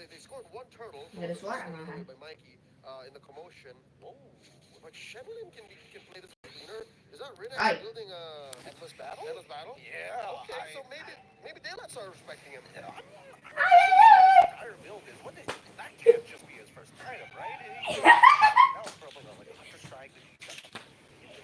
they scored one turtle Garis that was suara taken malahan. away by Mikey in the commotion. Oh, but Shenlin can play this cleaner. Is that Rinnex Ay! building a Endless battle? endless battle? Yeah, Okay, so maybe Daylight started respecting him. I'm not sure see what his entire build is. That can't just be his first item, right? Now it's probably like a Hunter Strike that he got something into the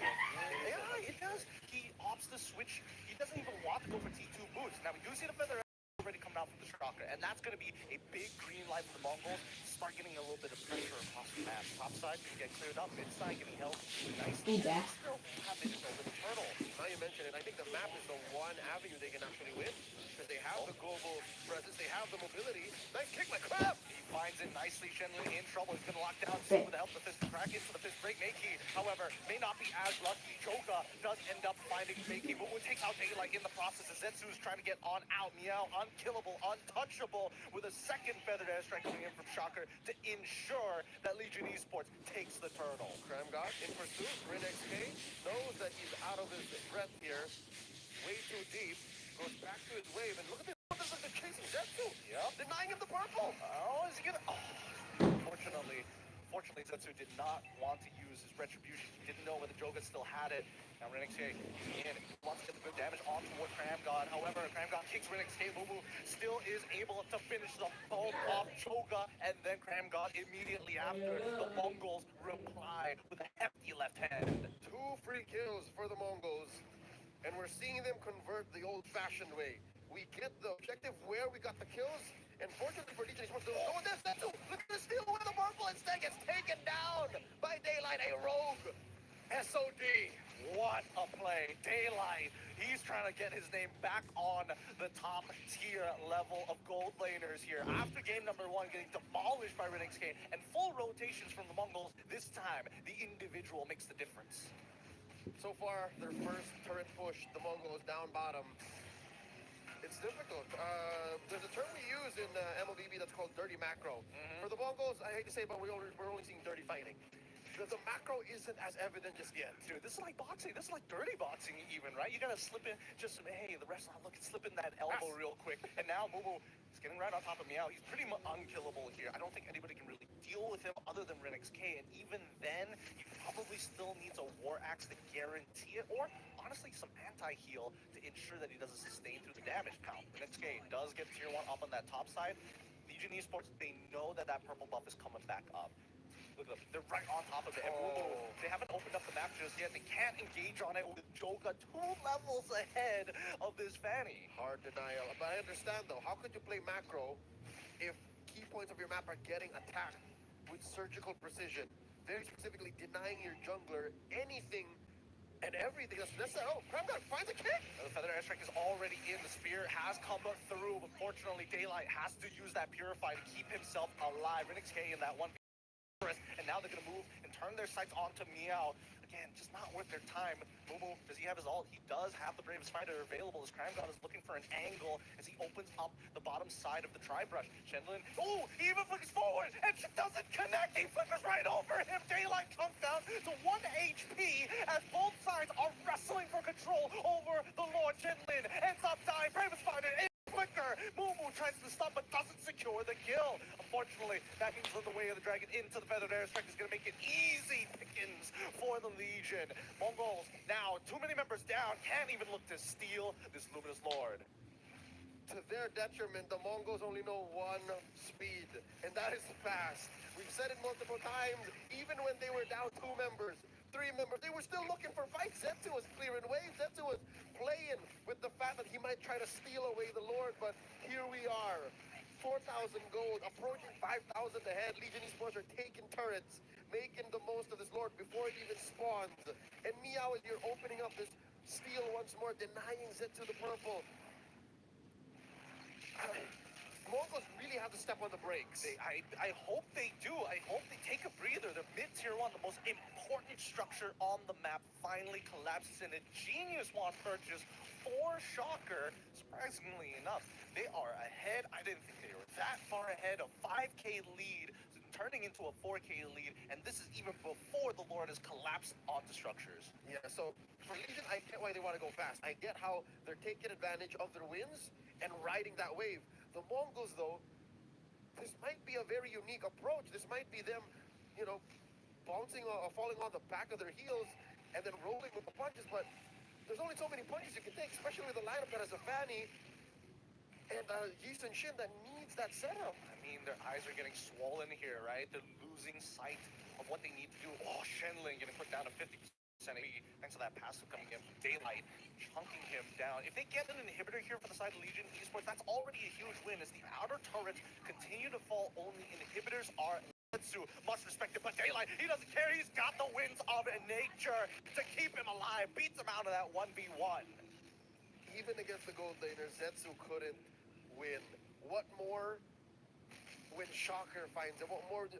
yeah, it does. He opts to switch. He doesn't even want to go for T2 boots. Now we do see the feather already coming out from the Shocker, and that's going to be a big green light for the Mongols. Start getting a little bit of pressure across the map. Top side can get cleared up. Mid side getting held nicely. Udah. Still have vision over the turtle. Now you mention it, I think the map is the one avenue they can actually win because they have the global presence, they have the mobility. Nice kick, my crap! He finds it nicely. Shenlin in trouble. He's going to lock down Okay. with the help of the fist crack into the fist break. Makey, however, may not be as lucky. Joga does end up finding Makey, but it takes out Daylight in the process. Zetsu's trying to get on out. Meow, unkillable, untouchable, with a second feathered airstrike coming in from Shocker to ensure that Legion Esports takes the turtle. Cram God in pursuit. RinXK knows that he's out of his breath here. Way too deep. Goes back to his wave. And look at this. This is the chasing Zetsu. Yep. Denying him the purple. Oh, is he gonna? Oh, fortunately, Zetsu did not want to use his retribution. He didn't know whether Joga still had it. Now RinXK in, wants to get the good damage on toward Cram God. However, Cram God kicks RinXK. Mumu still is able to finish the bulk off Joga, and then Cram God immediately after. The Mongols reply with a hefty left hand. 2 free kills for the Mongols. And we're seeing them convert the old-fashioned way. We get the objective where we got the kills, and fortunately for Legion Esports, they'll go with this. Zetsu, look at the steal with the purple, instead gets taken down by Daylight, a rogue. SOD. What a play. Daylight, he's trying to get his name back on the top tier level of gold laners here. After game number 1 getting demolished by RinXK and full rotations from the Mongols, this time the individual makes the difference. So far, their first turret push, the Mongols down bottom. It's difficult. There's a term we use in MLBB that's called dirty macro. For the Mongols, I hate to say it, but we're only seeing dirty fighting. The macro isn't as evident just yet. Dude, this is like boxing. This is like dirty boxing even, right? You gotta slip in just, hey, the rest not looking, slip in that elbow real quick. And now Mumu is getting right on top of Meow. He's pretty much unkillable here. I don't think anybody can really deal with him other than RinXK. And even then, he probably still needs a War Axe to guarantee it. Or, honestly, some anti-heal to ensure that he doesn't sustain through the damage count. RinXK does get tier 1 up on that top side. Legion Esports, they know that that purple buff is coming back up. Look at them. They're right on top of it. And they haven't opened up the map just yet. They can't engage on it with Joga 2 levels ahead of this Fanny. Hard denial. But I understand, though. How could you play macro if key points of your map are getting attacked with surgical precision? Very specifically denying your jungler anything and everything. Oh, Cram God finds a kick. The feather airstrike is already in. The spear has come through, but fortunately, Daylight has to use that Purify to keep himself alive. RinXK in that 1v1. And now they're going to move and turn their sights onto Meow. Again, just not worth their time. Mumu, does he have his ult? He does have the Bravest Fighter available as Cram God is looking for an angle as he opens up the bottom side of the Tri-Brush. Shenlin, he even flickers forward and doesn't connect. He flickers right over him. Daylight comes down to 1 HP as both sides are wrestling for control over the Lord. Shenlin ends up dying. Bravest Fighter flicker. Mumu tries to stop but doesn't secure the kill. Unfortunately, that means that the way of the dragon into the feathered airstrike is going to make it easy pickings for the Legion. Mongols now too many members down, can't even look to steal this Luminous Lord. To their detriment, the Mongols only know one speed, and that is fast. We've said it multiple times, even when they were down 2 members, 3 members, they were still looking for fights. Zetsu was clearing waves. Zetsu was playing with the fact that he might try to steal away the Lord, but here we are. 4,000 gold, approaching 5,000 ahead. Legion Esports are taking turrets, making the most of this Lord before it even spawns. And Meow is here opening up this steal once more, denying Zetsu the purple. Mongols really have to step on the brakes. I hope they do. I hope they take a breather. The mid-tier 1, the most important structure on the map, finally collapses in a genius wand purchase for Shocker. Surprisingly enough, they are ahead. I didn't think they were that far ahead. A 5k lead turning into a 4k lead, and this is even before the Lord has collapsed onto structures. Yeah, so for Legion, I get why they want to go fast. I get how they're taking advantage of their wins and riding that wave. The Mongols, though, this might be a very unique approach. This might be them, you know, bouncing or falling on the back of their heels and then rolling with the punches. But there's only so many punches you can take, especially with a lineup that has a Fanny and Yisun Shin that needs that setup. I mean, their eyes are getting swollen here, right? They're losing sight of what they need to do. Oh, Shenling getting put down to 50%. Thanks to that passive coming in from Daylight, chunking him down. If they get an inhibitor here for the side of Legion Esports, that's already a huge win as the outer turrets continue to fall. Only inhibitors are Zetsu, much respected, but Daylight, he doesn't care. He's got the winds of nature to keep him alive. Beats him out of that 1v1. Even against the gold laner, Zetsu couldn't win. What more when Shocker finds him? What more?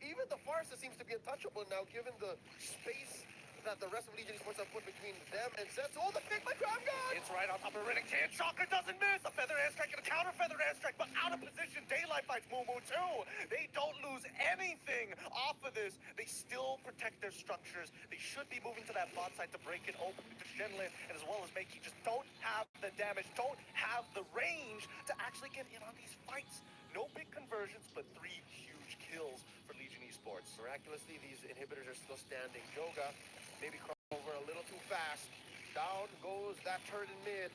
Even the Farsa seems to be untouchable now, given the space that the rest of Legion Esports have put between them and Zetsu. Oh, the pick by Drum Gun! It's right on top of Riddick. Shocker doesn't miss. A feather airstrike and a counter feather airstrike, but out of position. Daylight fights Mumu too. They don't lose anything off of this. They still protect their structures. They should be moving to that bot side to break it open because Shenlin and as well as Makey just don't have the damage, don't have the range to actually get in on these fights. No big conversions, but 3 huge kills for Legion Esports. Miraculously, these inhibitors are still standing. Joga maybe crossed over a little too fast. Down goes that turret in mid.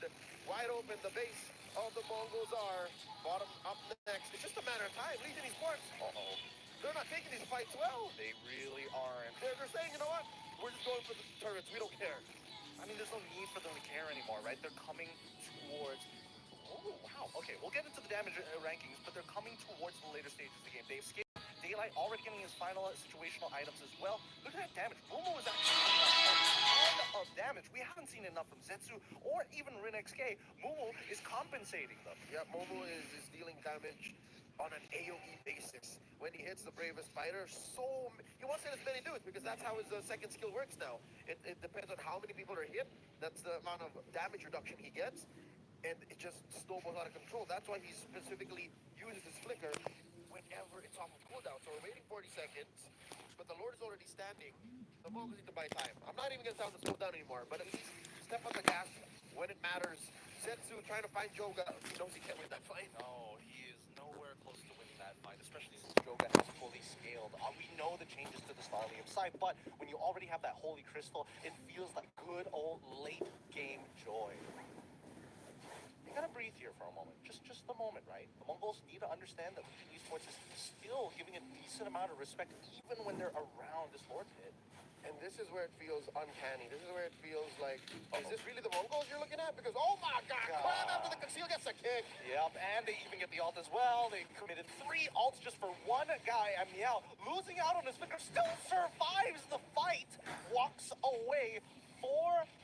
Wide open, the base of the Mongols are. Bottom up next. It's just a matter of time. Legion Esports. Uh-oh. They're not taking these fights well. They really aren't. They're saying, you know what? We're just going for the turrets. We don't care. I mean, there's no need for them to care anymore, right? They're coming towards... Oh, wow. Okay, we'll get into the damage rankings, but they're coming towards the later stages of the game. They've skipped Daylight, already getting his final situational items as well. Look at that damage. Momo is actually a ton of damage. We haven't seen enough from Zetsu or even RinXK. Momo is compensating them. Yeah, Momo is dealing damage on an AoE basis. When he hits the bravest fighter, he wants to hit as many dudes because that's how his second skill works now. It depends on how many people are hit. That's the amount of damage reduction he gets. And it just snowballs out of control. That's why he specifically uses his flicker whenever it's off of cooldown. So we're waiting 40 seconds, but the Lord is already standing. The Mongols need to buy time. I'm not even going to tell him to slow down anymore, but at least step on the gas when it matters. Zetsu trying to find Joga. He knows he can't win that fight. No, he is nowhere close to winning that fight, especially since Joga has fully scaled. We know the changes to the Snarlium side, but when you already have that Holy Crystal, it feels like good old late game joy. You gotta breathe here for a moment. Just the moment, right? The Mongols need to understand that Legion Esports is still giving a decent amount of respect even when they're around this Lord pit. And this is where it feels uncanny. This is where it feels like, is this really the Mongols you're looking at? Because, oh my God, Crab after the conceal gets a kick. Yep, and they even get the ult as well. They committed 3 ults just for one guy, and Meow, losing out on his flicker, still survives the fight, walks away. 4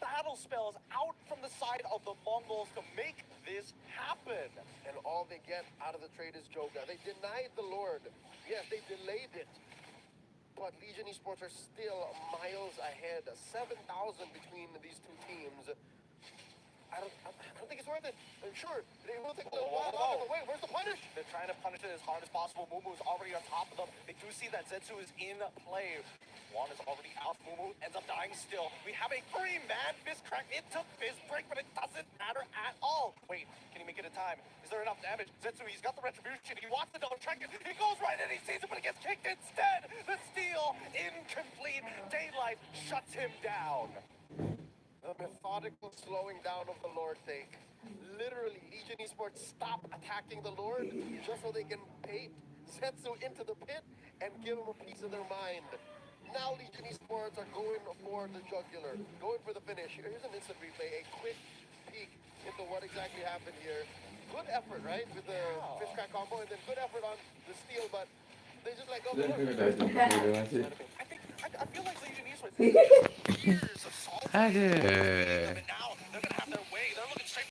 battle spells out from the side of the Mongols to make this happen. And all they get out of the trade is Joga. They denied the Lord. Yes, they delayed it. But Legion Esports are still miles ahead. 7,000 between these two teams. I don't think it's worth it. Sure, they will take the wild out of the way. Where's the punish? They're trying to punish it as hard as possible. Mumu is already on top of them. They do see that Zetsu is in play. Juan is already out. Mumu ends up dying still. We have a 3-man fist crack into fist break, but it doesn't matter at all. Wait, can he make it in time? Is there enough damage? Zetsu, he's got the retribution. He wants the double track. He goes right in. He sees it, but he gets kicked instead. The steal incomplete. Daylight shuts him down. The methodical slowing down of the Lord take. Literally, Legion Esports stop attacking the Lord just so they can bait Zetsu into the pit and give him a piece of their mind. Now Legion Esports are going for the jugular, going for the finish. Here's an instant replay, a quick peek into what exactly happened here. Good effort, right, with the fish crack combo, and then good effort on the steal, but they just let go of the Lord. I feel like Legion Esports years of solid